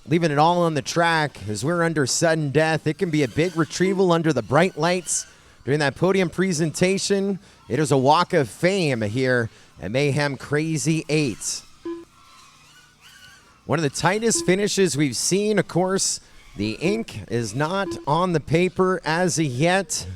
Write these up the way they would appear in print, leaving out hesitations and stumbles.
leaving it all on the track as we're under sudden death. It can be a big retrieval under the bright lights during that podium presentation. It is a walk of fame here at Mayhem Crazy 8. One of the tightest finishes we've seen. Of course, the ink is not on the paper as of yet.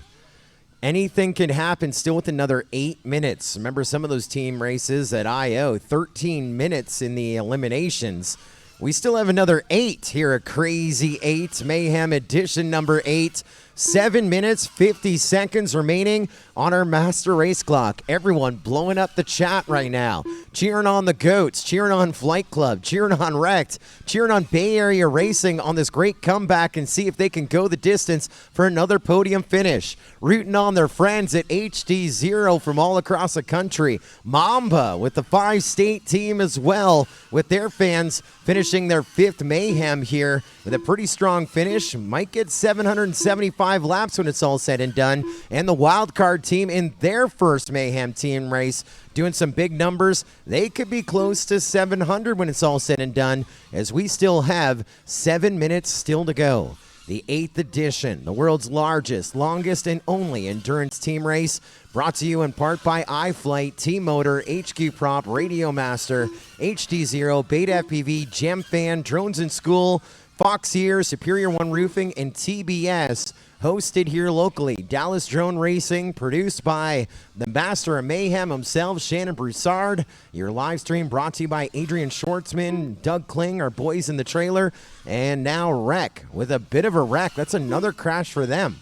Anything can happen still with another 8 minutes. Remember some of those team races at I.O., 13 minutes in the eliminations. We still have another 8 here at Crazy 8, Mayhem edition number 8. 7 minutes, 50 seconds remaining on our master race clock. Everyone blowing up the chat right now. Cheering on the GOATs, cheering on Flight Club, cheering on Wrecked, cheering on Bay Area Racing on this great comeback and see if they can go the distance for another podium finish. Rooting on their friends at HD0 from all across the country. Mamba with the 5-state team as well, with their fans finishing their 5th Mayhem here with a pretty strong finish. Might get 775 laps when it's all said and done. And the wildcard team in their first Mayhem team race doing some big numbers. They could be close to 700 when it's all said and done, as we still have 7 minutes still to go. The 8th edition, the world's largest, longest, and only endurance team race, brought to you in part by iFlight, T-Motor, HQ Prop, Radio Master, HD0, Beta FPV, Gem Fan, Drones in School, Fox Here, Superior One Roofing, and TBS. Hosted here locally, Dallas Drone Racing, produced by the master of mayhem himself, Shannon Broussard. Your live stream brought to you by Adrian Schwartzman, Doug Kling, our boys in the trailer, and now Wreck with a bit of a wreck. That's another crash for them.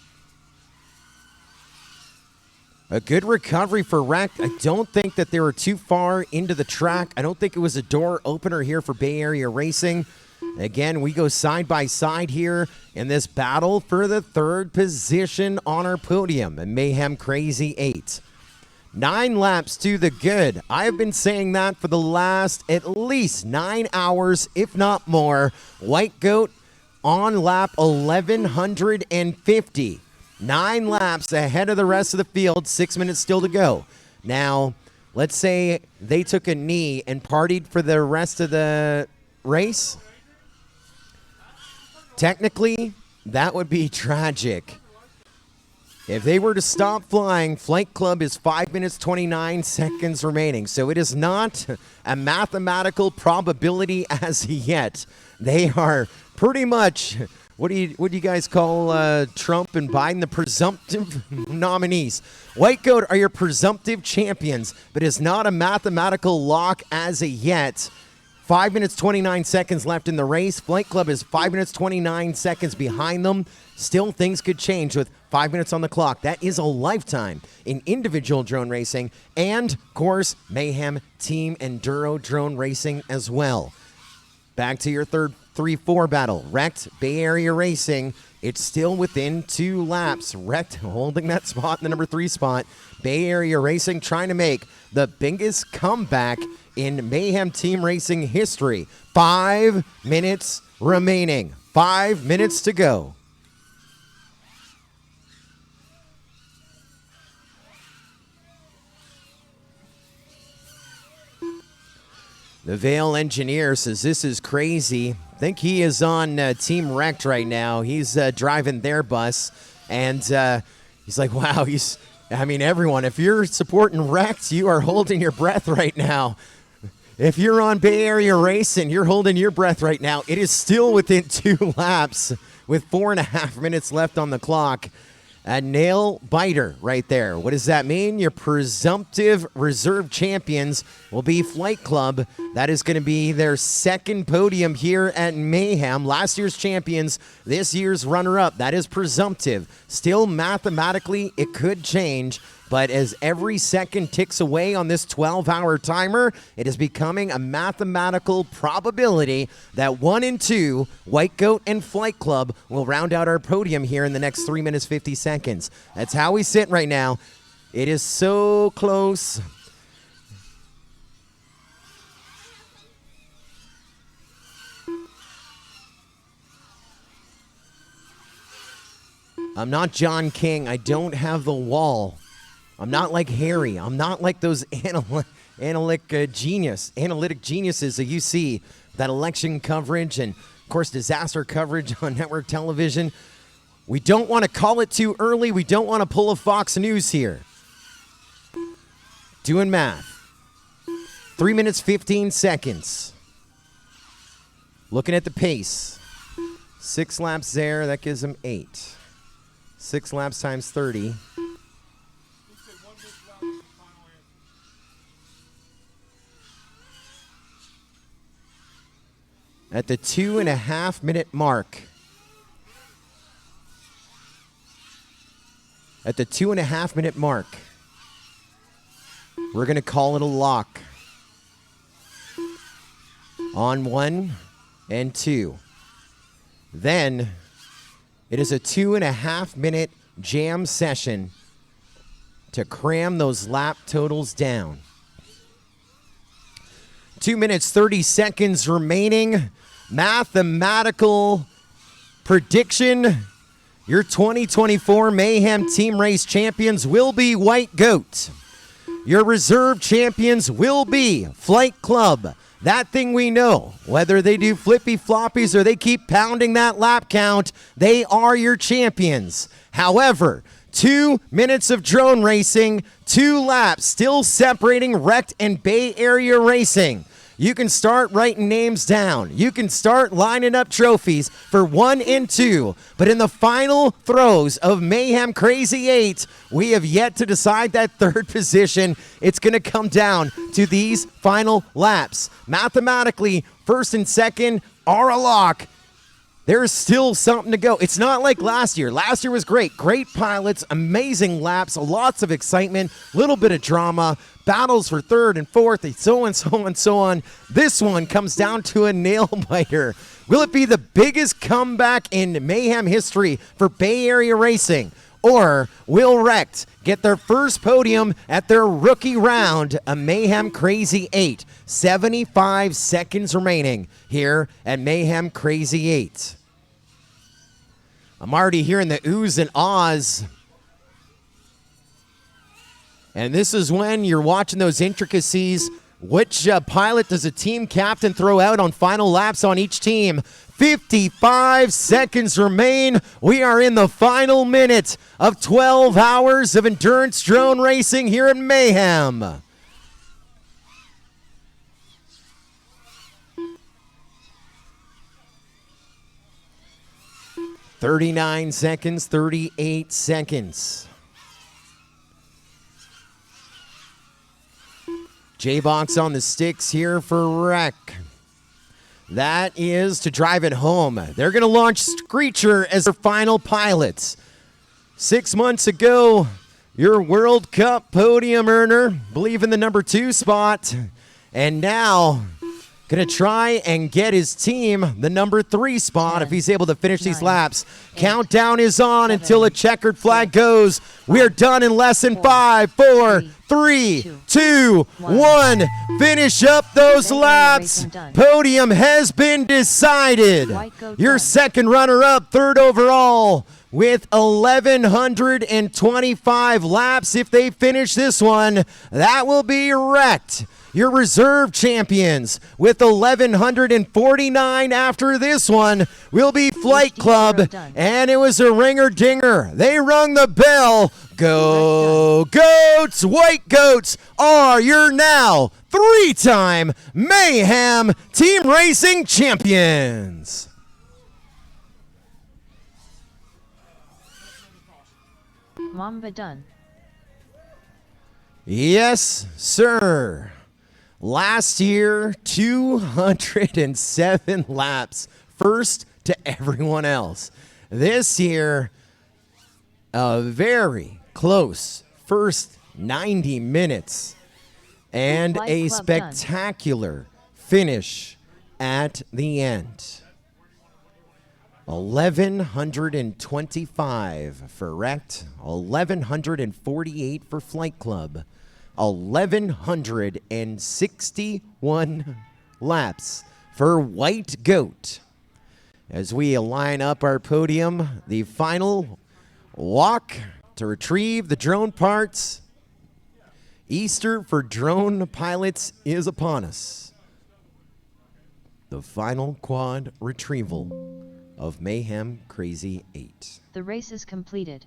A good recovery for Wreck. I don't think that they were too far into the track. I don't think it was a door opener here for Bay Area Racing. Again, we go side by side here in this battle for the 3rd position on our podium in Mayhem Crazy 8. 9 laps to the good. I have been saying that for the last at least 9 hours, if not more. White Goat on lap 1150. 9 laps ahead of the rest of the field, 6 minutes still to go. Now, let's say they took a knee and partied for the rest of the race. Technically, that would be tragic. If they were to stop flying, Flight Club is 5 minutes, 29 seconds remaining. So it is not a mathematical probability as yet. They are pretty much, what do you guys call Trump and Biden? The presumptive nominees. White Goat are your presumptive champions, but it's not a mathematical lock as of yet. 5 minutes, 29 seconds left in the race. Flight Club is 5 minutes, 29 seconds behind them. Still, things could change with 5 minutes on the clock. That is a lifetime in individual drone racing and, of course, Mayhem Team Enduro drone racing as well. Back to your third 3-4 battle. Wrecked, Bay Area Racing. It's still within 2 laps. Wrecked holding that spot in the number 3 spot. Bay Area Racing trying to make the biggest comeback in Mayhem Team Racing history. 5 minutes remaining. 5 minutes to go. The Vale engineer says this is crazy. I think he is on Team Wrecked right now. He's driving their bus, and he's like, wow, everyone, if you're supporting Wrecked, you are holding your breath right now. If you're on Bay Area Racing, you're holding your breath right now. It is still within 2 laps with 4.5 minutes left on the clock. A nail biter right there. What does that mean? Your presumptive reserve champions will be Flight Club. That is going to be their 2nd podium here at Mayhem. Last year's champions, this year's runner-up. That is presumptive. Still, mathematically, it could change. But as every second ticks away on this 12-hour timer, it is becoming a mathematical probability that 1 and 2, White Goat and Flight Club, will round out our podium here in the next 3 minutes, 50 seconds. That's how we sit right now. It is so close. I'm not John King. I don't have the wall. I'm not like Harry. I'm not like those analytic geniuses that you see, that election coverage and Of course, disaster coverage on network television. We don't want to call it too early. We don't want to pull a Fox News here. Doing math. 3 minutes, 15 seconds. Looking at the pace. 6 laps there. That gives him 8. 6 laps times 30. At the 2.5 minute mark. At the 2.5 minute mark, we're going to call it a lock. On 1 and 2. Then it is a 2.5 minute jam session to cram those lap totals down. 2 minutes, 30 seconds remaining. Mathematical prediction. Your 2024 Mayhem Team Race champions will be White Goat. Your reserve champions will be Flight Club. That thing we know. Whether they do flippy floppies or they keep pounding that lap count, they are your champions. However, 2 minutes of drone racing, 2 laps, still separating Wrecked and Bay Area racing. You can start writing names down. You can start lining up trophies for 1 and 2. But in the final throes of Mayhem Crazy 8, we have yet to decide that third position. It's going to come down to these final laps. Mathematically, first and second are a lock. There's still something to go. It's not like last year. Last year was great. Great pilots, amazing laps, lots of excitement, little bit of drama, battles for third and fourth, and so on, so on, so on. This one comes down to a nail-biter. Will it be the biggest comeback in Mayhem history for Bay Area racing? Or will Wrecked get their first podium at their rookie round, a Mayhem Crazy 8? 75 seconds remaining here at Mayhem Crazy 8. I'm already hearing the oohs and ahs. And this is when you're watching those intricacies. Which pilot does a team captain throw out on final laps on each team? 55 seconds remain. We are in the final minute of 12 hours of endurance drone racing here at Mayhem. "39 seconds, 38 seconds. J-Box on the sticks here for Wreck. That is to drive it home. They're going to launch Screecher as their final pilots. 6 months ago, your World Cup podium earner, believe in the number 2 spot, and now going to try and get his team the number 3 spot if he's able to finish these laps. Countdown is on until a checkered flag goes. We are done in less than 5, 4, 3, 2, 1. Finish up those laps. Podium has been decided. Your second runner-up, third overall, with 1,125 laps. If they finish this one, that will be Wrecked. Your reserve champions with 1,149 after this one will be Flight Club, and it was a ringer-dinger. They rung the bell. Go Goats! White Goats are your now 3-time Mayhem Team Racing champions. Mamba done. Yes, sir. Last year, 207 laps, first to everyone else. This year, a very close first 90 minutes and a spectacular finish at the end. 1,125 for Wrecked, 1,148 for Flight Club. 1,161 laps for White Goat. As we line up our podium, the final walk to retrieve the drone parts. Easter for drone pilots is upon us. the final quad retrieval of Mayhem Crazy 8. The race is completed.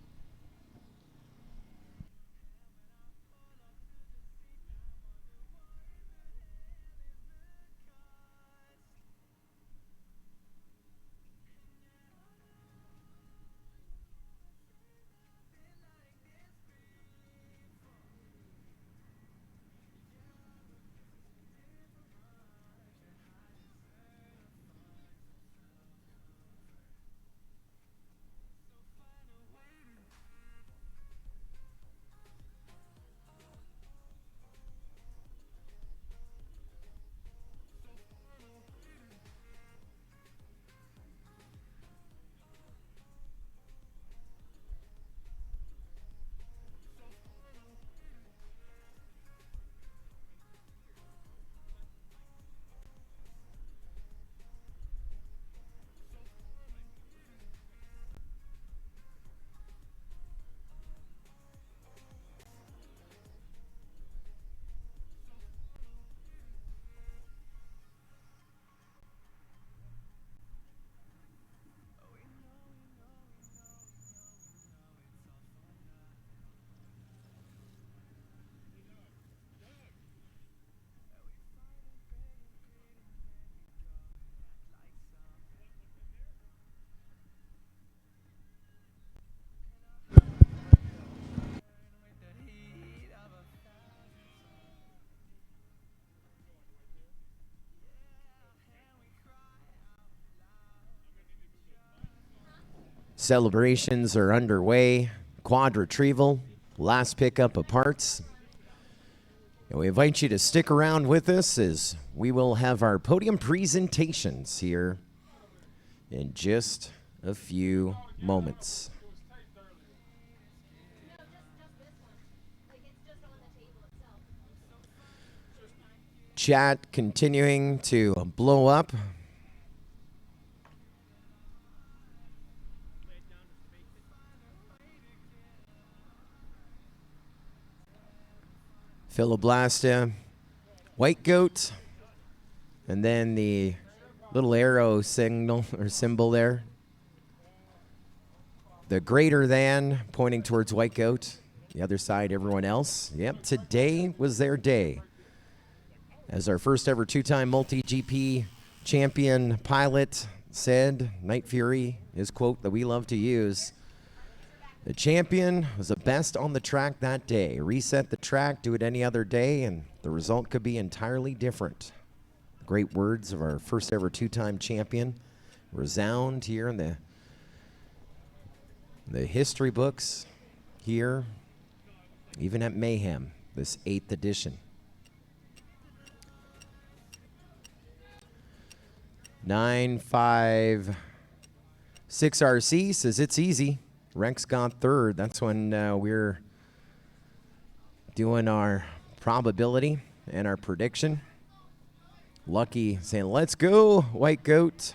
Celebrations are underway. Quad retrieval, last pickup of parts. And we invite you to stick around with us as we will have our podium presentations here in just a few moments. Chat continuing to blow up. Philoblasta, white goat, and then the little arrow signal or symbol there. The greater than pointing towards white goat. The other side, everyone else. Yep, today was their day. As our first ever two-time MultiGP champion pilot said, Night Fury, his quote that we love to use, the champion was the best on the track that day. Reset the track, do it any other day, and the result could be entirely different. Great words of our first ever two-time champion resound here in the history books here, even at Mayhem, this 8th edition. 956 RC says it's easy. Rex got third. That's when we're doing our probability and our prediction. Lucky saying, let's go, white goat.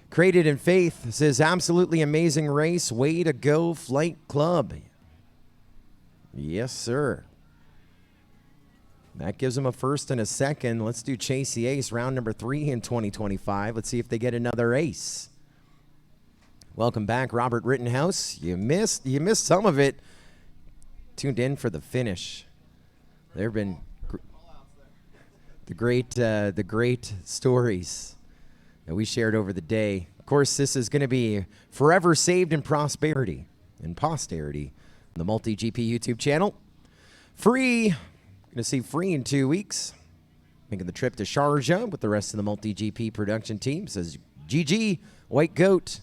Created in Faith says, absolutely amazing race. Way to go, Flight Club. Yes, sir. That gives them a first and a second. Let's do Chase the Ace, round number 3 in 2025. Let's see if they get another ace. Welcome back, Robert Rittenhouse. You missed some of it. Tuned in for the finish. There have been the great stories that we shared over the day. Of course, this is going to be forever saved in prosperity and posterity on the MultiGP YouTube channel. Free. Going to see Free in 2 weeks. Making the trip to Sharjah with the rest of the MultiGP production team. Says GG, white goat.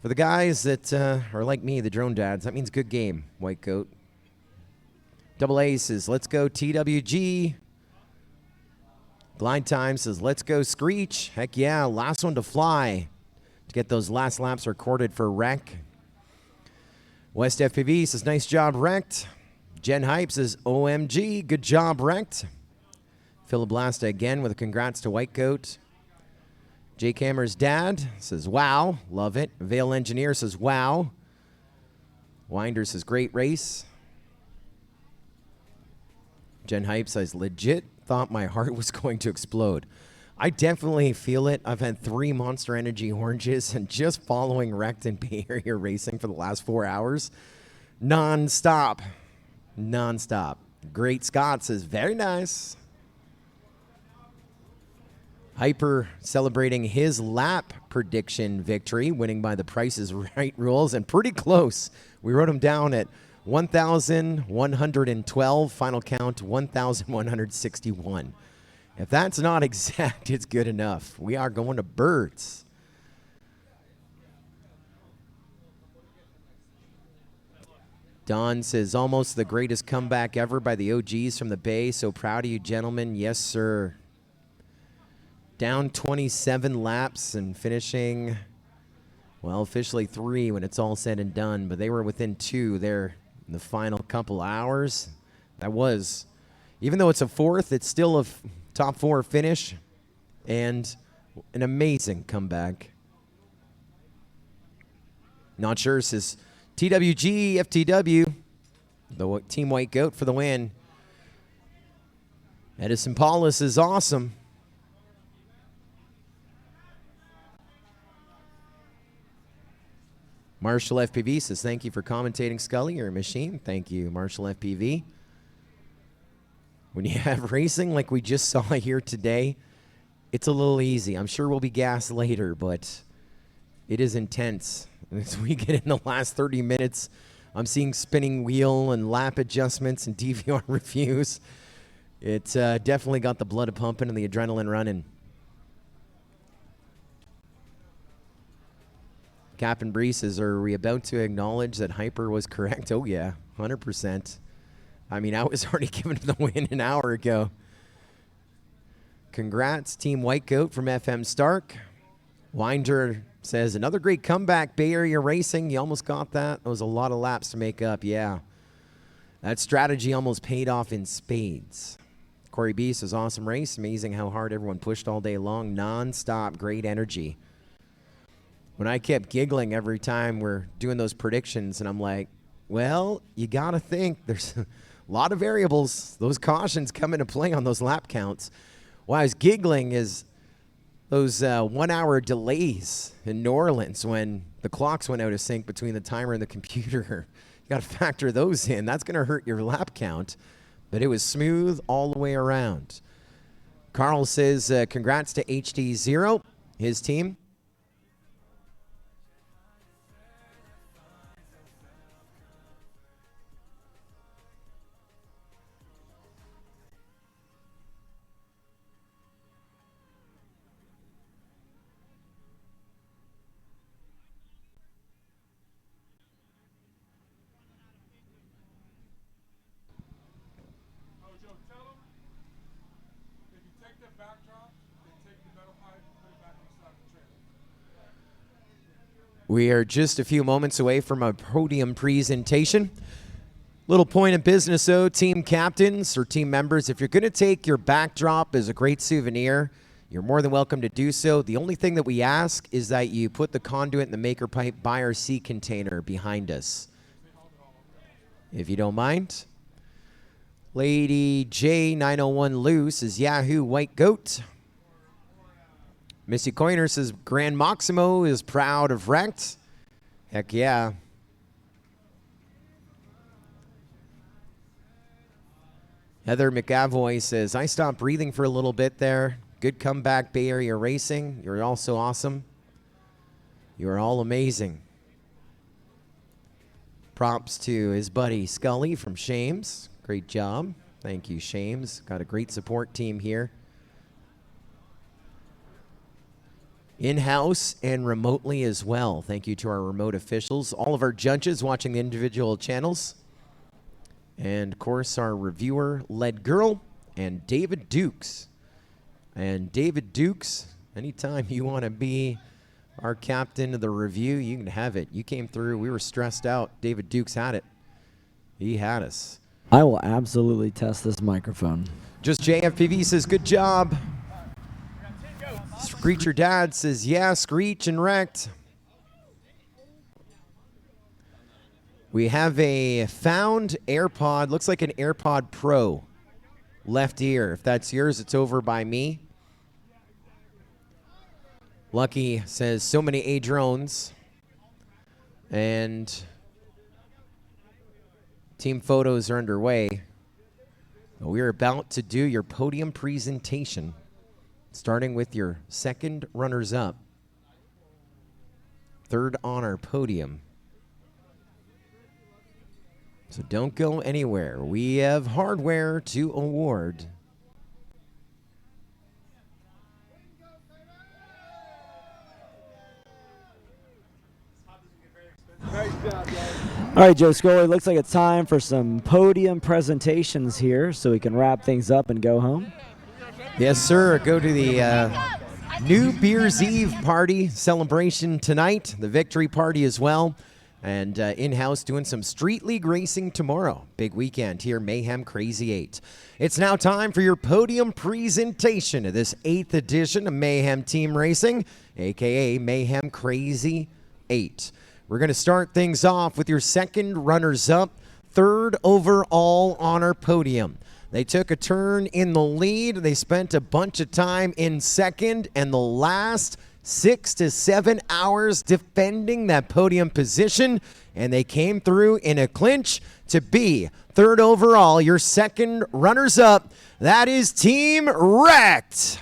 For the guys that are like me, the drone dads, that means good game, white goat. Double A says, let's go TWG. Glide Time says, let's go Screech. Heck yeah, last one to fly to get those last laps recorded for Wreck. West FPV says, nice job, Wrecked. Jen Hype says, OMG, good job, Wrecked. Philoblasta again with a congrats to white goat. Jake Hammer's dad says, wow, love it. Vale Engineer says, wow. Winder says, great race. Jen Hype says, legit thought my heart was going to explode. I definitely feel it. I've had 3 Monster Energy oranges and just following Wrecked and Bay Area Racing for the last 4 hours. Non-stop. Non-stop. Great Scott says, very nice. Hyper celebrating his lap prediction victory, winning by the Price is Right rules, and pretty close. We wrote him down at 1,112, final count 1,161. If that's not exact, it's good enough. We are going to birds. Don says, almost the greatest comeback ever by the OGs from the Bay. So proud of you, gentlemen. Yes, sir. Down 27 laps and finishing, well, officially 3 when it's all said and done. But they were within 2 there in the final couple hours. That was, even though it's a 4th, it's still a top 4 finish. And an amazing comeback. Not sure, says TWG, FTW, the Team White Goat for the win. Edison Paulus is awesome. Marshall FPV says, thank you for commentating, Scully. You're a machine. Thank you, Marshall FPV. When you have racing like we just saw here today, it's a little easy. I'm sure we'll be gassed later, but it is intense. As we get in the last 30 minutes, I'm seeing spinning wheel and lap adjustments and DVR reviews. It definitely got the blood pumping and the adrenaline running. Captain Bree says, are we about to acknowledge that Hyper was correct? Oh, yeah, 100%. I mean, I was already given the win an hour ago. Congrats, Team White Goat from FM Stark. Winder says, another great comeback, Bay Area Racing. You almost got that. That was a lot of laps to make up, yeah. That strategy almost paid off in spades. Corey B says, awesome race. Amazing how hard everyone pushed all day long. Non-stop, great energy. When I kept giggling every time we're doing those predictions, and I'm like, well, you got to think there's a lot of variables. Those cautions come into play on those lap counts. Why I was giggling is those 1 hour delays in New Orleans when the clocks went out of sync between the timer and the computer. You got to factor those in. That's going to hurt your lap count. But it was smooth all the way around. Carl says, congrats to HD0, his team. We are just a few moments away from a podium presentation. Little point of business, though, team captains or team members, if you're going to take your backdrop as a great souvenir, you're more than welcome to do so. The only thing that we ask is that you put the conduit and the maker pipe by our sea container behind us, if you don't mind. Lady J901 Lou says, Yahoo White Goat. Missy Coiner says, Grand Maximo is proud of Wrecked. Heck yeah. Heather McAvoy says, I stopped breathing for a little bit there. Good comeback, Bay Area Racing. You're all so awesome. You're all amazing. Props to his buddy Scully from Shames. Great job. Thank you, Shames. Got a great support team here. In-house and remotely as well. Thank you to our remote officials, all of our judges watching the individual channels, and of course our reviewer-led girl, and David Dukes. And David Dukes, anytime you want to be our captain of the review, you can have it. You came through. We were stressed out. David Dukes had it. He had us. I will absolutely test this microphone. Just JFPV says, good job. Screecher Dad says, yeah, Screech and Wrecked. We have a found AirPod. Looks like an AirPod Pro. Left ear. If that's yours, it's over by me. Lucky says so many A drones. And team photos are underway. We're about to do your podium presentation, starting with your second runners-up. Third on our podium. So don't go anywhere. We have hardware to award. All right, Joe Scully, looks like it's time for some podium presentations here so we can wrap things up and go home. Yes, sir. Go to the New Beer's Eve party celebration tonight, the victory party as well, and in-house doing some Street League racing tomorrow. Big weekend here, Mayhem Crazy 8. It's now time for your podium presentation of this 8th edition of Mayhem Team Racing, a.k.a. Mayhem Crazy 8. We're going to start things off with your second runners-up, third overall on our podium. They took a turn in the lead. They spent a bunch of time in second, and the last 6 to 7 hours defending that podium position, and they came through in a clinch to be third overall. Your second runners-up, that is Team Wrecked.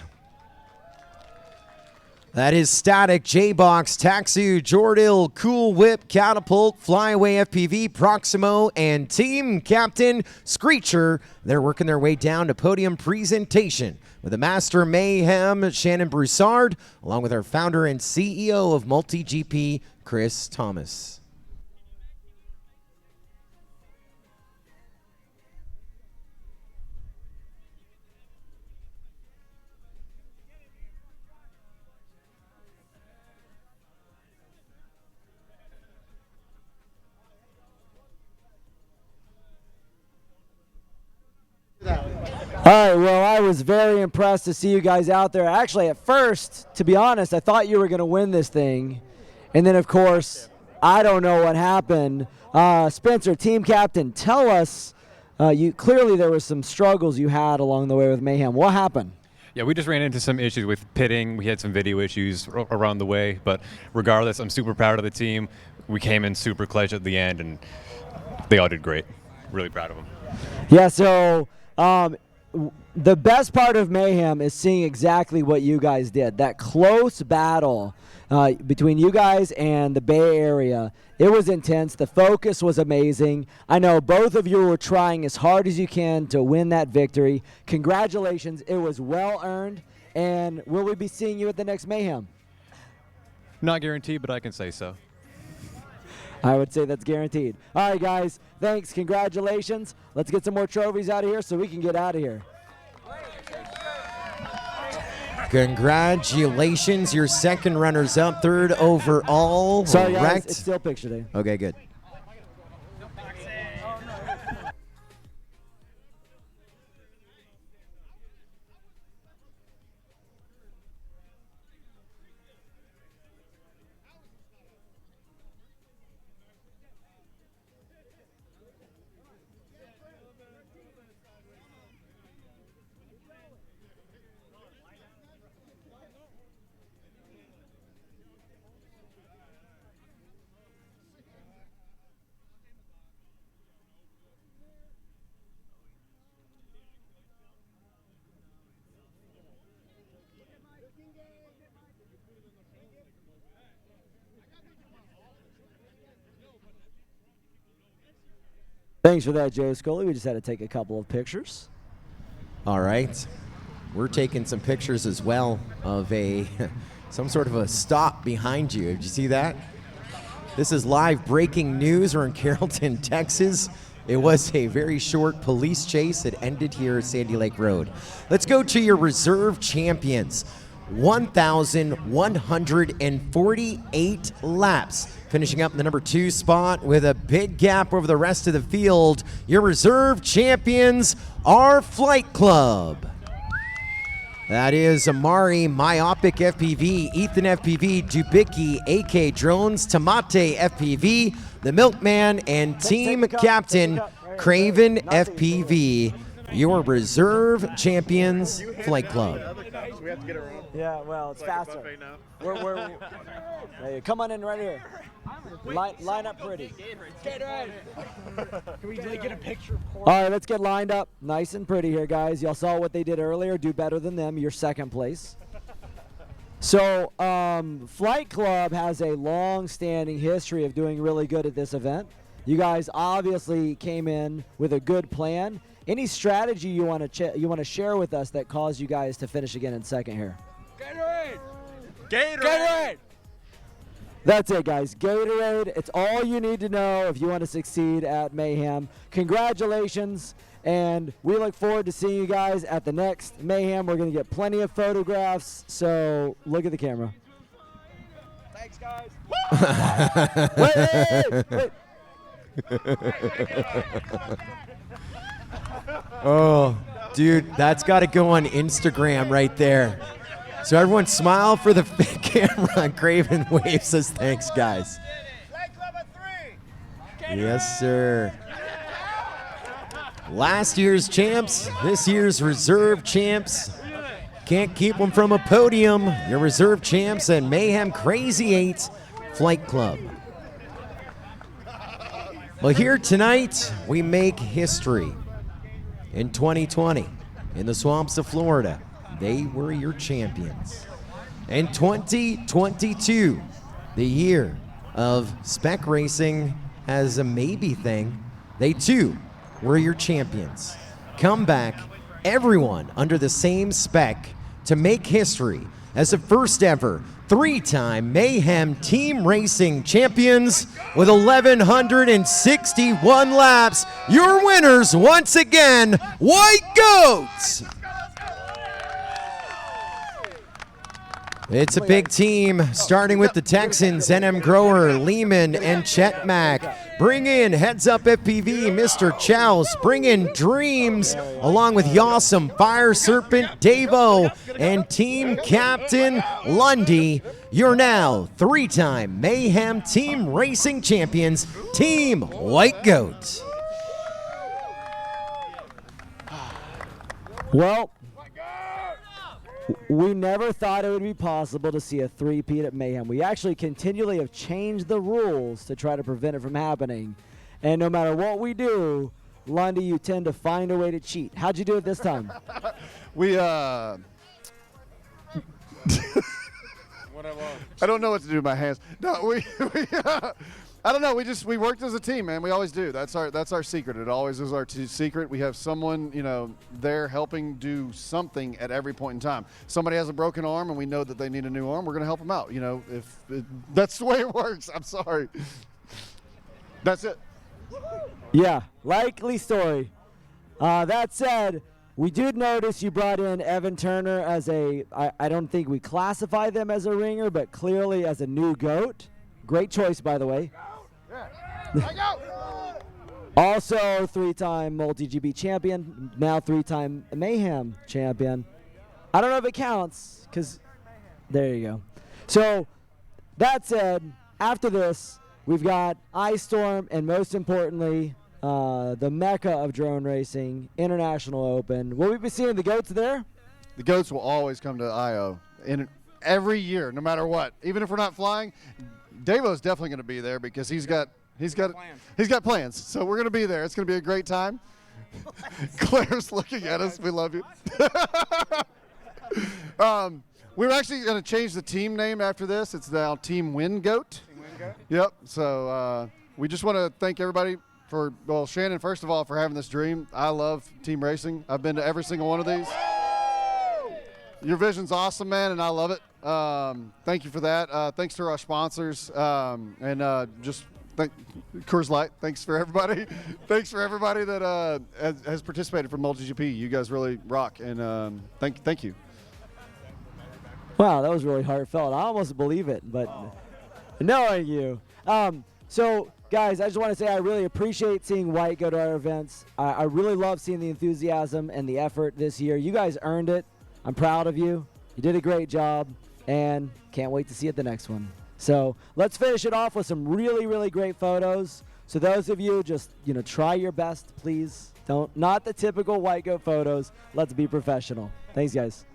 That is Static, J-Box, Taxu, Jordil, Cool Whip, Catapult, Flyaway FPV, Proximo, and Team Captain Screecher. They're working their way down to podium presentation with the Master Mayhem, Shannon Broussard, along with our founder and CEO of MultiGP, Chris Thomas. All right, well, I was very impressed to see you guys out there. Actually, at first, to be honest, I thought you were going to win this thing. And then, of course, I don't know what happened. Spencer, team captain, tell us, clearly there was some struggles you had along the way with Mayhem. What happened? Yeah, we just ran into some issues with pitting. We had some video issues around the way. But regardless, I'm super proud of the team. We came in super clutch at the end, and they all did great. Really proud of them. Yeah, so the best part of Mayhem is seeing exactly what you guys did. That close battle between you guys and the Bay Area, it was intense. The focus was amazing. I know both of you were trying as hard as you can to win that victory. Congratulations. It was well earned. And will we be seeing you at the next Mayhem? Not guaranteed, but I can say so. I would say that's guaranteed. All right, guys. Thanks. Congratulations. Let's get some more trophies out of here so we can get out of here. Congratulations. Your second runners-up, third overall. Sorry, guys. Wrecked. It's still picture day. Okay, good. Thanks for that, Joe Scully. We just had to take a couple of pictures. All right. We're taking some pictures as well of some sort of a stop behind you. Did you see that? This is live breaking news. We're in Carrollton, Texas. It was a very short police chase. It ended here at Sandy Lake Road. Let's go to your reserve champions. 1,148 laps. Finishing up in the number 2 spot with a big gap over the rest of the field. Your reserve champions are Flight Club. That is Amari, Myopic FPV, Ethan FPV, Dubicki, AK Drones, Tamate FPV, The Milkman, and Team Captain Craven FPV. Your reserve champions, Flight Club. we have to get around. Yeah, well, it's Like a faster. buffet now. Hey, come on in right here. Line up pretty. Can we get a picture? All right, let's get lined up nice and pretty here, guys. Y'all saw what they did earlier. Do better than them. You're second place. So, Flight Club has a long-standing history of doing really good at this event. You guys obviously came in with a good plan. Any strategy you want to share with us that caused you guys to finish again in second here? Gatorade! That's it, guys. Gatorade. It's all you need to know if you want to succeed at Mayhem. Congratulations, and we look forward to seeing you guys at the next Mayhem. We're going to get plenty of photographs, so look at the camera. Thanks, guys. Wait. Oh, dude, that's got to go on Instagram right there. So everyone smile for the camera. Craven waves says thanks, guys. Yes, sir. Last year's champs, this year's reserve champs. Can't keep them from a podium. Your reserve champs and Mayhem Crazy 8 Flight Club. Well, here tonight, we make history. In 2020, in the swamps of Florida, they were your champions. In 2022, the year of spec racing as a maybe thing, they too were your champions. Come back, everyone under the same spec to make history as the first ever three-time Mayhem Team Racing champions with 1,161 laps. Your winners once again, White Goats! It's a big team, starting with the Texans, NM Grower, Lehman, and Chet Mack. Bring in Heads Up FPV, Mr. Chows. Bring in Dreams, along with Yawsome, Fire Serpent, Davo, and Team Captain Lundy. You're now three-time Mayhem Team Racing champions, Team White Goat. Well, we never thought it would be possible to see a three-peat at Mayhem. We actually continually have changed the rules to try to prevent it from happening. And no matter what we do, Lundy, you tend to find a way to cheat. How'd you do it this time? I don't know what to do with my hands. No, I don't know. We worked as a team, man. We always do. That's our secret. It always is our secret. We have someone, there helping do something at every point in time. Somebody has a broken arm, and we know that they need a new arm. We're going to help them out. That's the way it works. I'm sorry. That's it. Yeah, likely story. That said, we did notice you brought in Evan Turner as I don't think we classify them as a ringer, but clearly as a new GOAT. Great choice, by the way. Also, three-time MultiGP champion, now three-time Mayhem champion. I don't know if it counts, because there you go. So, that said, after this, we've got Ice Storm, and most importantly, the mecca of drone racing, International Open. Will we be seeing the GOATs there? The GOATs will always come to IO every year, no matter what. Even if we're not flying, Davo's definitely going to be there because he's got plans. So we're going to be there. It's going to be a great time. Claire's looking at us. We love you. We're actually going to change the team name after this. It's now Team Win Goat. Team Win Goat? Yep. So we just want to thank everybody Shannon, first of all, for having this dream. I love team racing. I've been to every single one of these. Your vision's awesome, man, and I love it. Thank you for that. Thanks to our sponsors, and just Coors Light. Thanks for everybody. Thanks for everybody that has participated from MultiGP. You guys really rock, and thank you. Wow, that was really heartfelt. I almost believe it, but knowing you. So, guys, I just want to say I really appreciate seeing White go to our events. I really love seeing the enthusiasm and the effort this year. You guys earned it. I'm proud of you. You did a great job, and can't wait to see you at the next one. So let's finish it off with some really, really great photos. So those of you, just try your best, please. Not the typical White Goat photos. Let's be professional. Thanks, guys.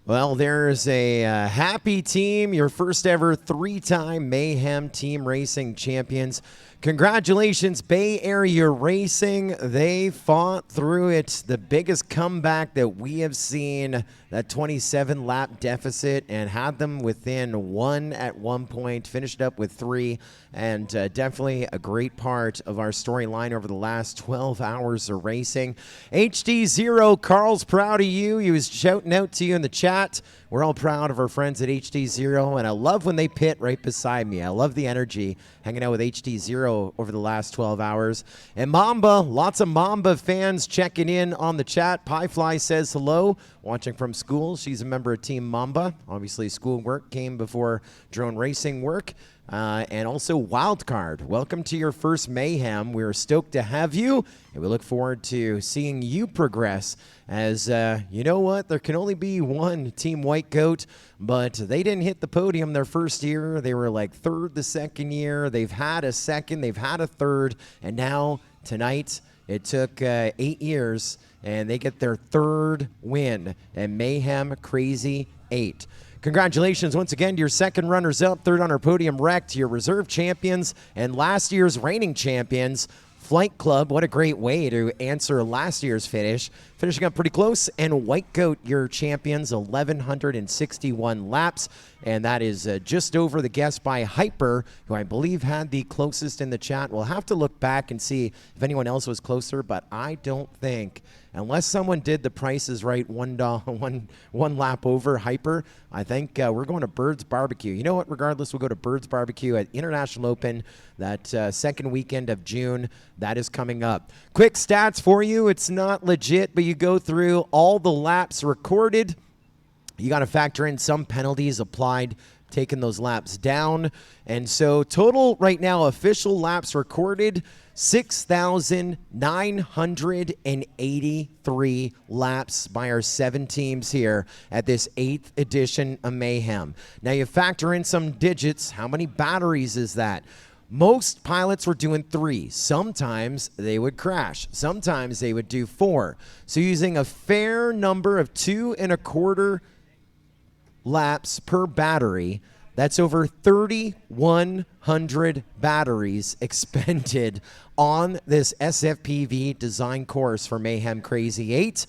Well, there's a happy team, your first ever 3-time Mayhem Team Racing champions. Congratulations, Bay Area Racing. They fought through it. The biggest comeback that we have seen, that 27-lap deficit, and had them within 1 at one point, finished up with 3, and definitely a great part of our storyline over the last 12 hours of racing. HD0, Carl's proud of you. He was shouting out to you in the chat. We're all proud of our friends at HD0, and I love when they pit right beside me. I love the energy hanging out with HD0 over the last 12 hours. And Mamba, lots of Mamba fans checking in on the chat. Piefly says hello, watching from school. She's a member of Team Mamba. Obviously, school work came before drone racing work. And also Wildcard, welcome to your first Mayhem. We're stoked to have you, and we look forward to seeing you progress as, you know what, there can only be one Team White Goat, but they didn't hit the podium their first year. They were like third the second year. They've had a second, they've had a third, and now tonight it took 8 years, and they get their third win at Mayhem Crazy 8. Congratulations once again to your second runners-up, third on our podium rec, to your reserve champions, and last year's reigning champions, Flight Club. What a great way to answer last year's finish. Finishing up pretty close. And White Goat, your champions, 1,161 laps. And that is just over the guess by Hyper, who I believe had the closest in the chat. We'll have to look back and see if anyone else was closer, but I don't think, unless someone did the prices right one lap over Hyper, I think we're going to Bird's Barbecue. You know what? Regardless, we'll go to Bird's Barbecue at International Open that second weekend of June. That is coming up. Quick stats for you. It's not legit, but you go through all the laps recorded. You got to factor in some penalties applied, taking those laps down. And so total right now, official laps recorded, 6,983 laps by our 7 teams here at this 8th edition of Mayhem. Now you factor in some digits. How many batteries is that? Most pilots were doing 3. Sometimes they would crash. Sometimes they would do 4. So using a fair number of 2.25 laps per battery, that's over 3,100 batteries expended on this SFPV design course for Mayhem Crazy 8.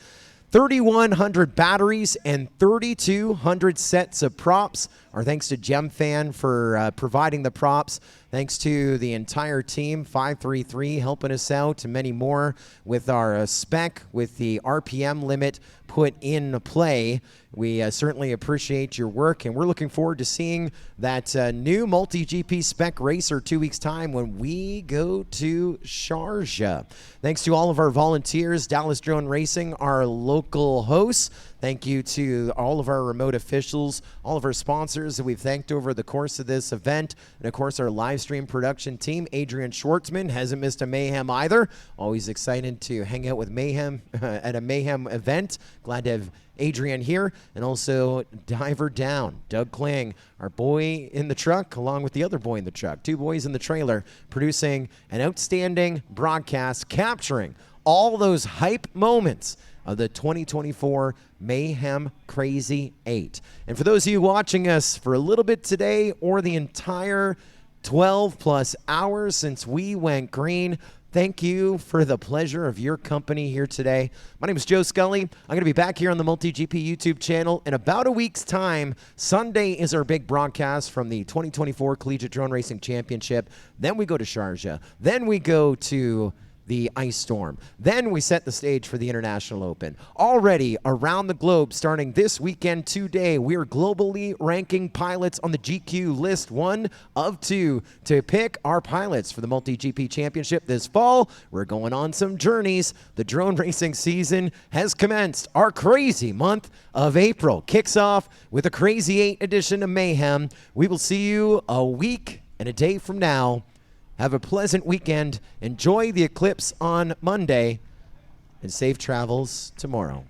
3,100 batteries and 3,200 sets of props. Our thanks to GemFan for providing the props. Thanks to the entire team, 533 helping us out, and many more with our spec, with the RPM limit put in play. We certainly appreciate your work, and we're looking forward to seeing that new MultiGP spec racer 2 weeks' time when we go to Sharjah. Thanks to all of our volunteers, Dallas Drone Racing, our local hosts. Thank you to all of our remote officials, all of our sponsors that we've thanked over the course of this event, and of course our live stream production team. Adrian Schwartzman hasn't missed a Mayhem either. Always excited to hang out with Mayhem at a Mayhem event. Glad to have Adrian here, and also Diver Down, Doug Kling, our boy in the truck, along with the other boy in the truck, 2 boys in the trailer, producing an outstanding broadcast, capturing all those hype moments of the 2024 Mayhem Crazy 8. And for those of you watching us for a little bit today, or the entire 12 plus hours since we went green, thank you for the pleasure of your company here today. My name is Joe Scully. I'm going to be back here on the MultiGP YouTube channel in about a week's time. Sunday is our big broadcast from the 2024 Collegiate Drone Racing Championship. Then we go to Sharjah. Then we go to the Ice Storm. Then we set the stage for the International Open. Already around the globe, starting this weekend today, we're globally ranking pilots on the GQ list 1 of 2 to pick our pilots for the MultiGP Championship this fall. We're going on some journeys. The drone racing season has commenced. Our crazy month of April kicks off with a Crazy 8 edition of Mayhem. We will see you a week and a day from now. Have a pleasant weekend. Enjoy the eclipse on Monday, and safe travels tomorrow.